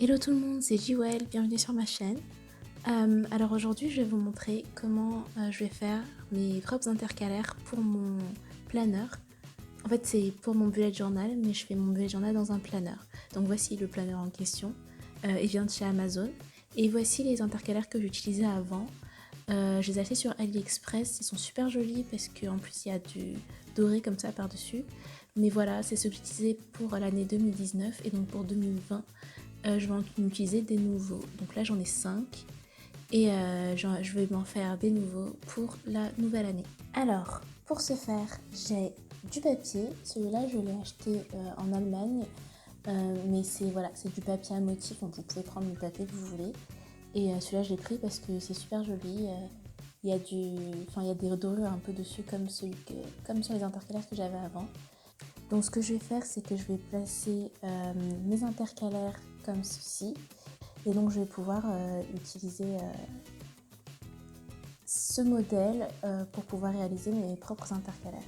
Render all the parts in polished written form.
Hello tout le monde, c'est Jewel, bienvenue sur ma chaîne. Alors aujourd'hui je vais vous montrer comment je vais faire mes propres intercalaires pour mon planner. En fait c'est pour mon bullet journal, mais je fais mon bullet journal dans un planner. Donc voici le planner en question, il vient de chez Amazon. Et voici les intercalaires que j'utilisais avant. Je les ai achetés sur AliExpress, ils sont super jolis parce qu'en plus il y a du doré comme ça par dessus. Mais voilà, c'est ce que j'utilisais pour l'année 2019 et donc pour 2020. Je vais en utiliser des nouveaux. Donc là j'en ai 5 et je vais m'en faire des nouveaux pour la nouvelle année. Alors pour ce faire j'ai du papier, celui-là je l'ai acheté en Allemagne, mais c'est voilà, c'est du papier à motif, donc vous pouvez prendre le papier que vous voulez. Et celui-là je l'ai pris parce que c'est super joli, il y a des dorures un peu dessus comme sur les intercalaires que j'avais avant. Donc ce que je vais faire, c'est que je vais placer mes intercalaires comme ceci. Et donc je vais pouvoir utiliser ce modèle pour pouvoir réaliser mes propres intercalaires.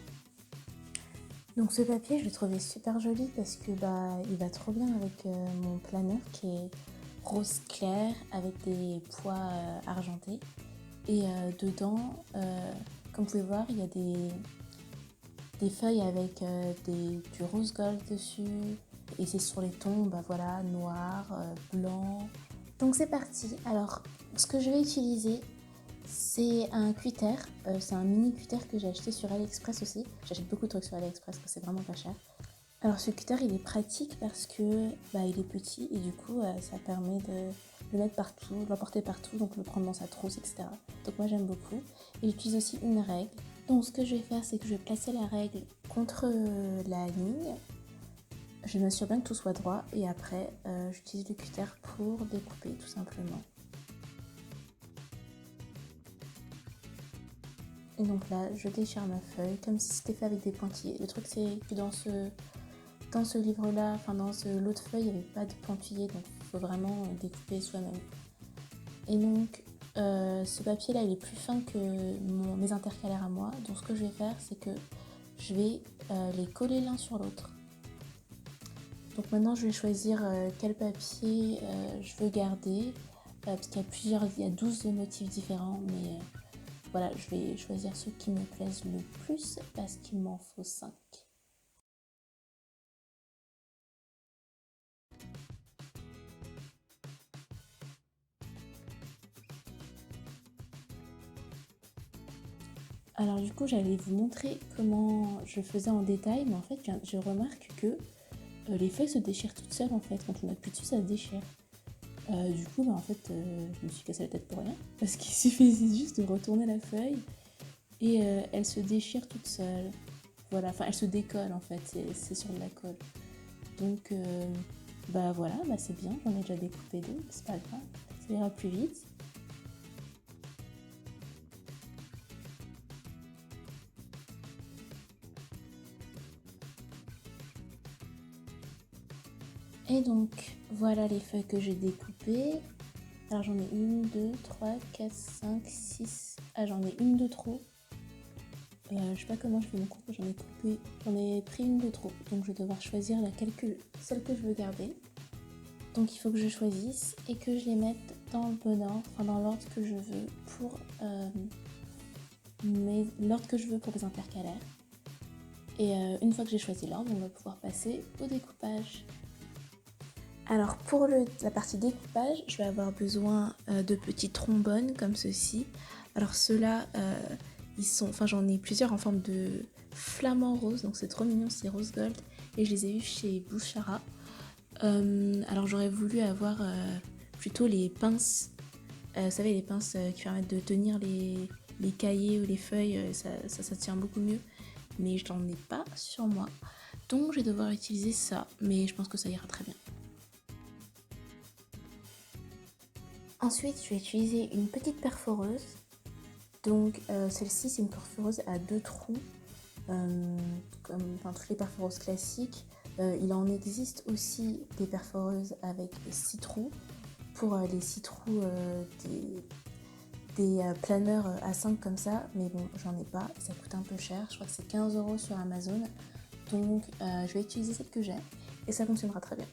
Donc ce papier, je l'ai trouvé super joli parce que il va trop bien avec mon planner qui est rose clair avec des pois argentés. Et dedans, comme vous pouvez voir, il y a des feuilles avec du rose gold dessus. Et c'est sur les tons, voilà, noir, blanc. Donc c'est parti. Alors, ce que je vais utiliser, c'est un cutter. C'est un mini cutter que j'ai acheté sur AliExpress aussi. J'achète beaucoup de trucs sur AliExpress parce que c'est vraiment pas cher. Alors ce cutter, il est pratique parce que il est petit et du coup, ça permet de le mettre partout, de l'emporter partout, donc le prendre dans sa trousse, etc. Donc moi j'aime beaucoup. Et j'utilise aussi une règle. Donc ce que je vais faire, c'est que je vais placer la règle contre la ligne. Je m'assure bien que tout soit droit et après j'utilise le cutter pour découper tout simplement. Et donc là je déchire ma feuille comme si c'était fait avec des pointillés. Le truc c'est que dans ce livre là, enfin dans l'autre feuille, il n'y avait pas de pointillés, donc il faut vraiment découper soi-même. Et donc ce papier là il est plus fin que mes intercalaires à moi, donc ce que je vais faire c'est que je vais les coller l'un sur l'autre. Donc maintenant je vais choisir quel papier je veux garder, parce qu'il y a 12 motifs différents, mais voilà, je vais choisir ceux qui me plaisent le plus parce qu'il m'en faut 5. Alors du coup j'allais vous montrer comment je faisais en détail, mais en fait je remarque que les feuilles se déchirent toutes seules en fait, quand on appuie dessus ça se déchire. Du coup en fait je me suis cassé la tête pour rien, parce qu'il suffisait juste de retourner la feuille et elle se déchire toute seule. Voilà, enfin elle se décolle en fait, c'est sur de la colle. Donc voilà, c'est bien, j'en ai déjà découpé deux, c'est pas grave, ça ira plus vite. Et donc voilà les feuilles que j'ai découpées. Alors j'en ai 1, 2, 3, 4, 5, 6. Ah j'en ai une de trop. Je sais pas comment je fais mon compte, j'en ai pris une de trop. Donc je vais devoir choisir celle que je veux garder. Donc il faut que je choisisse et que je les mette dans le bon ordre, enfin dans l'ordre que je veux pour l'ordre que je veux pour les intercalaires. Et une fois que j'ai choisi l'ordre, on va pouvoir passer au découpage. Alors pour la partie découpage, je vais avoir besoin de petits trombones comme ceci. Alors ceux-là, j'en ai plusieurs en forme de flamant rose, donc c'est trop mignon, c'est rose gold. Et je les ai eus chez Bouchara. Alors j'aurais voulu avoir plutôt les pinces, vous savez les pinces qui permettent de tenir les cahiers ou les feuilles, ça tient beaucoup mieux. Mais je n'en ai pas sur moi, donc je vais devoir utiliser ça, mais je pense que ça ira très bien. Ensuite, je vais utiliser une petite perforeuse. Donc celle-ci, c'est une perforeuse à 2 trous, comme toutes les perforeuses classiques. Il en existe aussi des perforeuses avec 6 trous, pour les 6 trous des planeurs à 5 comme ça, mais bon, j'en ai pas, ça coûte un peu cher, je crois que c'est 15 € sur Amazon. Donc je vais utiliser celle que j'ai et ça fonctionnera très bien.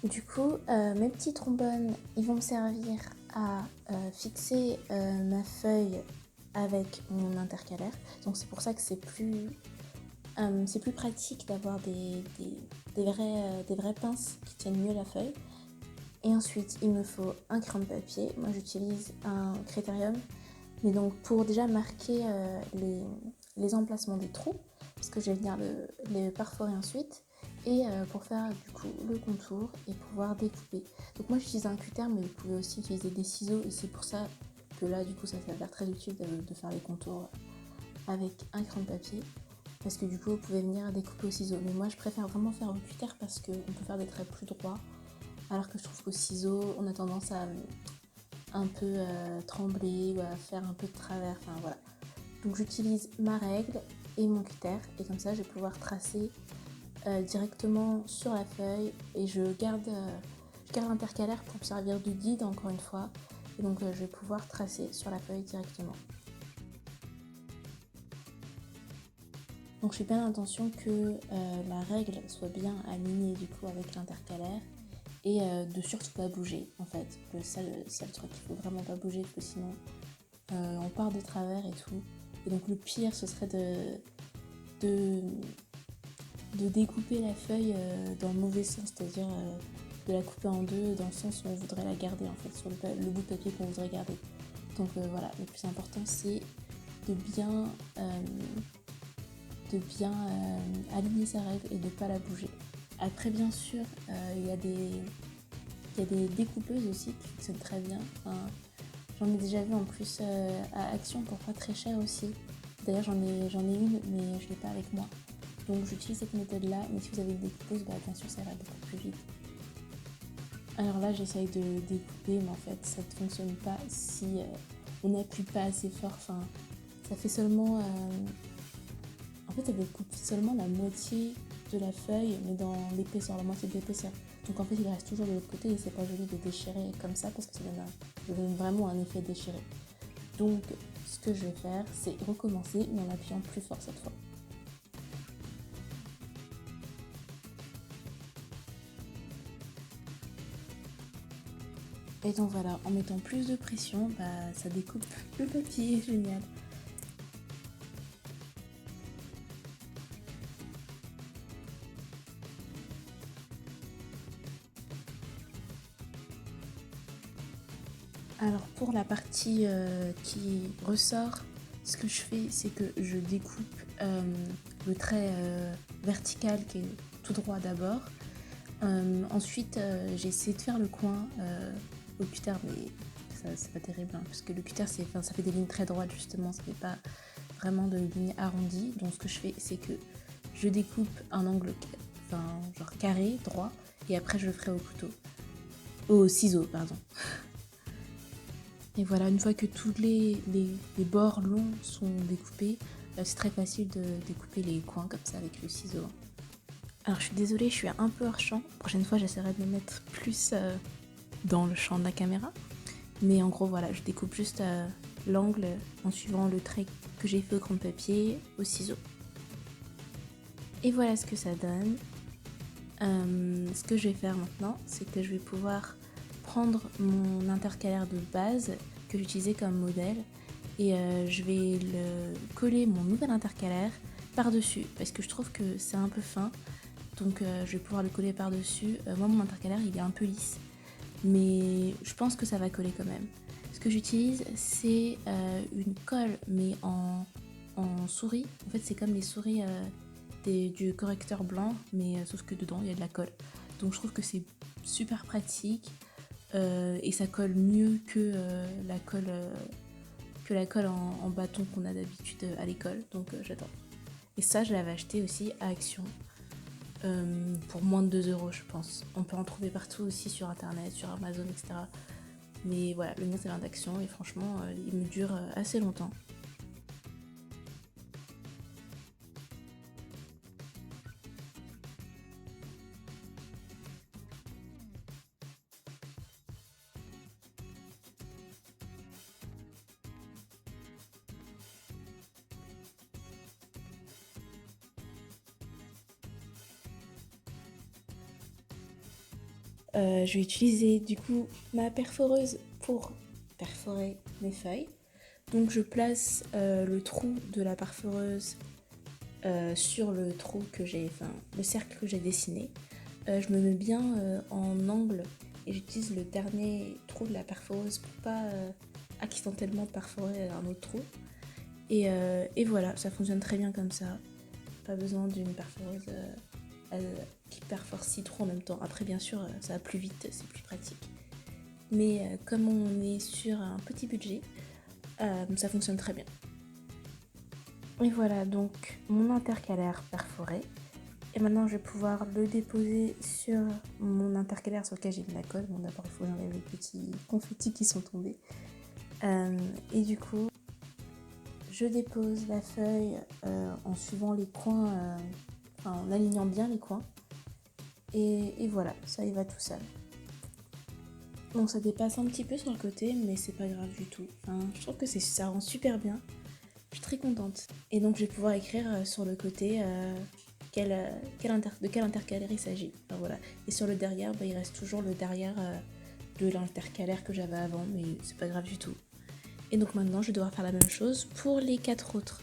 Du coup, mes petits trombones, ils vont me servir à fixer ma feuille avec mon intercalaire. Donc c'est pour ça que c'est plus pratique d'avoir des vraies pinces qui tiennent mieux la feuille. Et ensuite, il me faut un crayon de papier. Moi, j'utilise un Critérium. Mais donc, pour déjà marquer les emplacements des trous, parce que je vais venir les perforer ensuite, et pour faire du coup le contour et pouvoir découper. Donc moi, j'utilise un cutter, mais vous pouvez aussi utiliser des ciseaux. Et c'est pour ça que là, du coup, ça s'avère très utile de faire les contours avec un crayon de papier. Parce que du coup, vous pouvez venir découper au ciseau. Mais moi, je préfère vraiment faire au cutter parce qu'on peut faire des traits plus droits. Alors que je trouve qu'au ciseau, on a tendance à un peu trembler ou à faire un peu de travers. Enfin voilà. Donc j'utilise ma règle et mon cutter. Et comme ça, je vais pouvoir tracer directement sur la feuille. Et je garde l'intercalaire pour me servir de guide encore une fois. Et donc je vais pouvoir tracer sur la feuille directement. Donc je fais bien attention que la règle soit bien alignée du coup avec l'intercalaire et de surtout pas bouger en fait. C'est le truc, il faut vraiment pas bouger parce que sinon on part de travers et tout. Et donc le pire ce serait de découper la feuille dans le mauvais sens, c'est-à-dire de la couper en deux dans le sens où on voudrait la garder en fait, sur le bout de papier qu'on voudrait garder. Donc voilà, le plus important c'est de bien aligner sa règle et de ne pas la bouger. Après bien sûr, il y a des découpeuses aussi qui fonctionnent très bien. Enfin, j'en ai déjà vu en plus à Action pour pas très cher aussi. D'ailleurs j'en ai une mais je l'ai pas avec moi. Donc j'utilise cette méthode là, mais si vous avez une découpeuse, bien sûr ça ira beaucoup plus vite. Alors là j'essaye de découper mais en fait ça ne fonctionne pas si on n'appuie pas assez fort. Enfin, ça fait seulement... En fait, ça découpe seulement la moitié de la feuille, mais dans l'épaisseur, la moitié de l'épaisseur. Donc en fait, il reste toujours de l'autre côté et c'est pas joli de déchirer comme ça parce que ça donne vraiment un effet déchiré. Donc, ce que je vais faire, c'est recommencer, mais en appuyant plus fort cette fois. Et donc voilà, en mettant plus de pression, ça découpe le papier, génial. Alors pour la partie qui ressort, ce que je fais, c'est que je découpe le trait vertical qui est tout droit d'abord. Ensuite, j'ai essayé de faire le coin au cutter, mais ça c'est pas terrible, hein, parce que le cutter, ça fait des lignes très droites justement, ça fait pas vraiment de lignes arrondies. Donc ce que je fais, c'est que je découpe un angle, genre carré, droit, et après je le ferai au ciseau, pardon. Et voilà, une fois que tous les bords longs sont découpés, c'est très facile de découper les coins comme ça avec le ciseau. Alors je suis désolée, je suis un peu hors champ. La prochaine fois, j'essaierai de me mettre plus dans le champ de la caméra. Mais en gros, voilà, je découpe juste l'angle en suivant le trait que j'ai fait au crayon de papier, au ciseau. Et voilà ce que ça donne. Ce que je vais faire maintenant, c'est que je vais pouvoir prendre mon intercalaire de base que j'utilisais comme modèle et je vais coller mon nouvel intercalaire par-dessus parce que je trouve que c'est un peu fin, donc je vais pouvoir le coller par-dessus. Moi mon intercalaire il est un peu lisse mais je pense que ça va coller quand même. Ce que j'utilise c'est une colle mais en souris. En fait c'est comme les souris du correcteur blanc mais sauf que dedans il y a de la colle, donc je trouve que c'est super pratique et ça colle mieux que la colle en bâton qu'on a d'habitude à l'école, donc j'adore. Et ça je l'avais acheté aussi à Action pour moins de 2 € je pense. On peut en trouver partout aussi sur internet, sur Amazon, etc. Mais voilà, le mien c'est l'un d'Action et franchement il me dure assez longtemps. je vais utiliser du coup ma perforeuse pour perforer mes feuilles. Donc je place le trou de la perforeuse sur le trou que j'ai, enfin le cercle que j'ai dessiné. Je me mets bien en angle et j'utilise le dernier trou de la perforeuse pour pas accidentellement perforer un autre trou. Et voilà, ça fonctionne très bien comme ça. Pas besoin d'une perforeuse qui perfore 6 trous en même temps. Après, bien sûr, ça va plus vite, c'est plus pratique. Mais comme on est sur un petit budget, ça fonctionne très bien. Et voilà donc mon intercalaire perforé. Et maintenant, je vais pouvoir le déposer sur mon intercalaire sur lequel j'ai mis la colle. Bon, d'abord, il faut que j'enlève les petits confettis qui sont tombés. Et du coup, je dépose la feuille en suivant les coins, en alignant bien les coins. Et voilà, ça y va tout seul. Bon, ça dépasse un petit peu sur le côté, mais c'est pas grave du tout. Enfin, je trouve que ça rend super bien. Je suis très contente. Et donc, je vais pouvoir écrire sur le côté de quel intercalaire il s'agit. Enfin, voilà. Et sur le derrière, il reste toujours le derrière de l'intercalaire que j'avais avant, mais c'est pas grave du tout. Et donc maintenant, je vais devoir faire la même chose pour les 4 autres.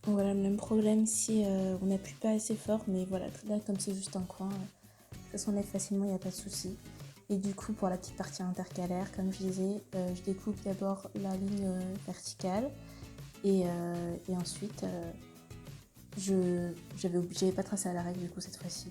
Donc voilà, le même problème si on n'appuie pas assez fort, mais voilà, là comme c'est juste un coin, ça s'enlève facilement, il n'y a pas de souci. Et du coup, pour la petite partie intercalaire, comme je disais, je découpe d'abord la ligne verticale et ensuite, j'avais pas tracé à la règle du coup cette fois-ci,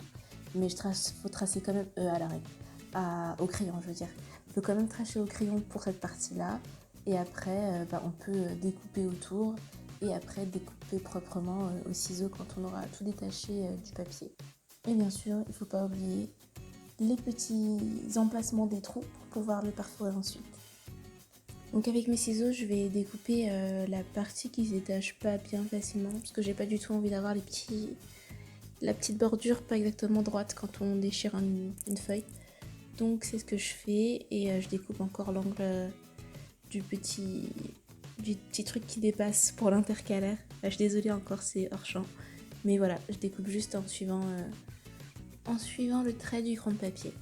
mais faut tracer quand même à la règle, au crayon je veux dire. Il faut quand même tracer au crayon pour cette partie-là et après on peut découper autour et après découper proprement au ciseau quand on aura tout détaché du papier. Et bien sûr, il ne faut pas oublier les petits emplacements des trous pour pouvoir le perforer ensuite. Donc avec mes ciseaux, je vais découper la partie qui se détache pas bien facilement parce que j'ai pas du tout envie d'avoir la petite bordure pas exactement droite quand on déchire une feuille. Donc c'est ce que je fais et je découpe encore l'angle du petit truc qui dépasse pour l'intercalaire. Je suis désolée encore, c'est hors champ. Mais voilà, je découpe juste en suivant le trait du crayon de papier.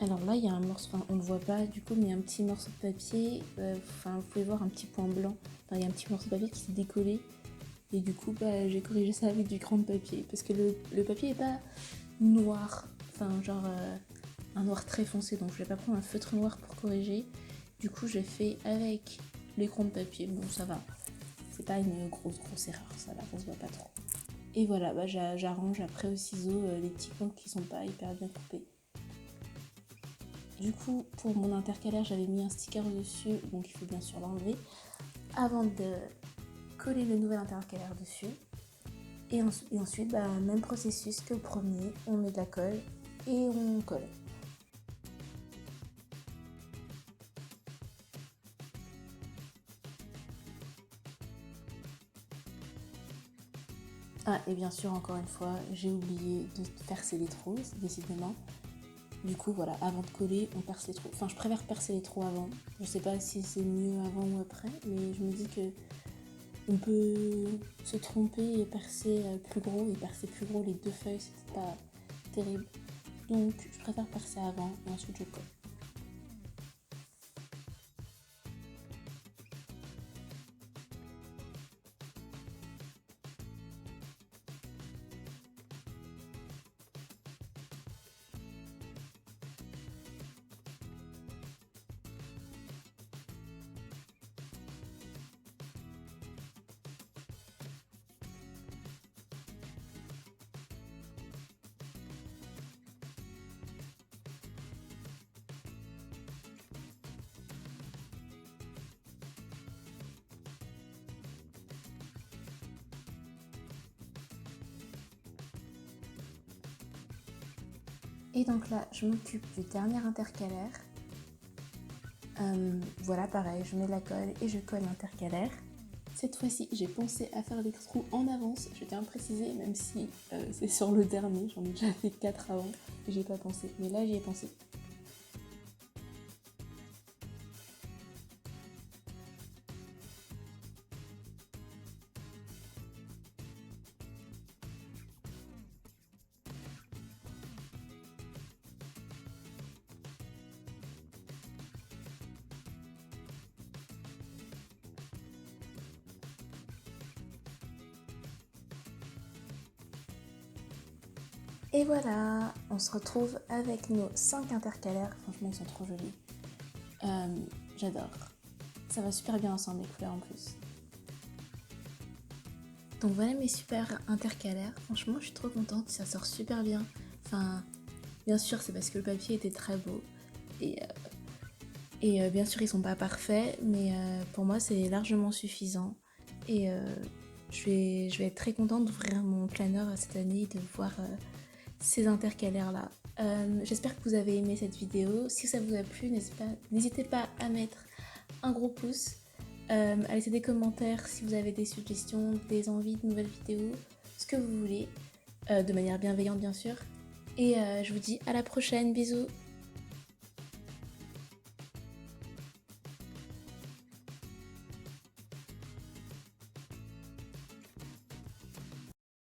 Alors là, il y a un morceau, enfin on ne le voit pas du coup, mais il y a un petit morceau de papier, vous pouvez voir un petit point blanc, il y a un petit morceau de papier qui s'est décollé, et du coup, j'ai corrigé ça avec du crayon de papier, parce que le papier est pas noir, un noir très foncé, donc je vais pas prendre un feutre noir pour corriger, du coup j'ai fait avec les crayons de papier, bon ça va, c'est pas une grosse erreur, ça va, ça se voit pas trop. Et voilà, j'arrange après au ciseau les petits coins qui sont pas hyper bien coupés. Du coup, pour mon intercalaire, j'avais mis un sticker au-dessus, donc il faut bien sûr l'enlever, avant de coller le nouvel intercalaire dessus. Et ensuite, même processus que le premier, on met de la colle et on colle. Ah, et bien sûr, encore une fois, j'ai oublié de percer les trous, décidément. Du coup, voilà, avant de coller, on perce les trous. Enfin, je préfère percer les trous avant. Je sais pas si c'est mieux avant ou après, mais je me dis que on peut se tromper et percer plus gros. Et percer plus gros, les 2 feuilles, c'est pas terrible. Donc, je préfère percer avant et ensuite je colle. Et donc là, je m'occupe du dernier intercalaire. Voilà, pareil, je mets la colle et je colle l'intercalaire. Cette fois-ci, j'ai pensé à faire des trous en avance, je tiens à préciser, même si c'est sur le dernier, j'en ai déjà fait 4 avant, et j'y ai pas pensé, mais là j'y ai pensé. Et voilà, on se retrouve avec nos 5 intercalaires. Franchement, ils sont trop jolis. J'adore. Ça va super bien ensemble, les couleurs en plus. Donc voilà mes super intercalaires. Franchement, je suis trop contente, ça sort super bien. Enfin, bien sûr, c'est parce que le papier était très beau. Et bien sûr, ils sont pas parfaits, mais pour moi, c'est largement suffisant. Et je vais être très contente d'ouvrir mon planner cette année et de voir ces intercalaires-là. J'espère que vous avez aimé cette vidéo. Si ça vous a plu, n'hésitez pas à mettre un gros pouce, à laisser des commentaires si vous avez des suggestions, des envies de nouvelles vidéos, ce que vous voulez, de manière bienveillante bien sûr. Et je vous dis à la prochaine, bisous!